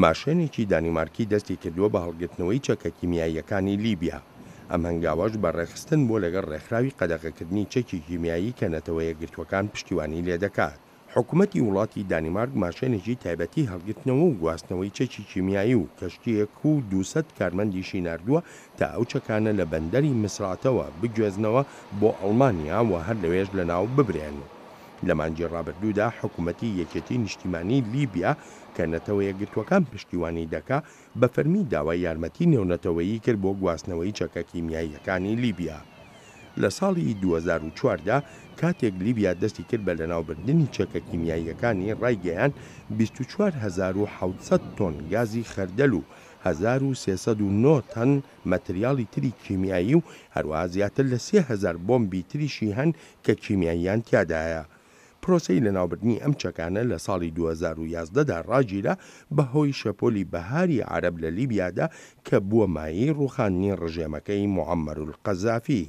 ماشێنێکی دانیمارکی دەستی کردووە بە هەڵگرتنەوەی چەکە کیمیاییەکانی لیبیا. ئەم هەنگاوەش بە ڕێخستن بۆ لەگەڵ ڕێکخراوی قەدەغەکردنی چەکی کیمیایی کە نەتەوە یەکگرتوەکان پشتیوانی لێ دەکات. حکوومەتی وڵاتی دانیمارک ماشێنێکی تایبەتی هەڵگرتنەوە و گواستنەوەی چەکی کیمیایی و کەشتیەک و 200 کارمەندیشی ناردووە تا ئەو چەکانە لە بەندەری مسراتەوە بگوێزنەوە بۆ ئەڵمانیا و هەر لەوێش لەناو ببرێن. لە مانگی ڕابردوودا حکوومەتی یەکێتی نیشتیمانی لیبیا کە نەتەوە یەکگرتوەکان پشتیوانی دەکا بە فەرمی داوای یارمەتی نێونەتەوەیی کرد بۆ گواستنەوەی چەکە کیمیاییەکانی لیبیا. لە ساڵی 2004دا کاتێک لیبیا دەستی کرد بە لەناوبردننی چەکە کیمیاییەکانی ڕایگەیان 24,700 تۆن گازی خەردەل و 1309 تەن مەتریاڵی تری کیمیایی و هەروەها زیاتر لە 3000 بۆمبی تریشی هەن کە کیمیاییان تیادایە. پرۆسەی لەناوبردنی ئەم چەکانە لە ساڵی 2011دا ڕاگیرا بەهۆی شەپۆلی بەهاری عەرەب لە لیبیادا کە بووە مایەی ڕووخاندنی ڕژێمەکەی موعەمەر القەزافی.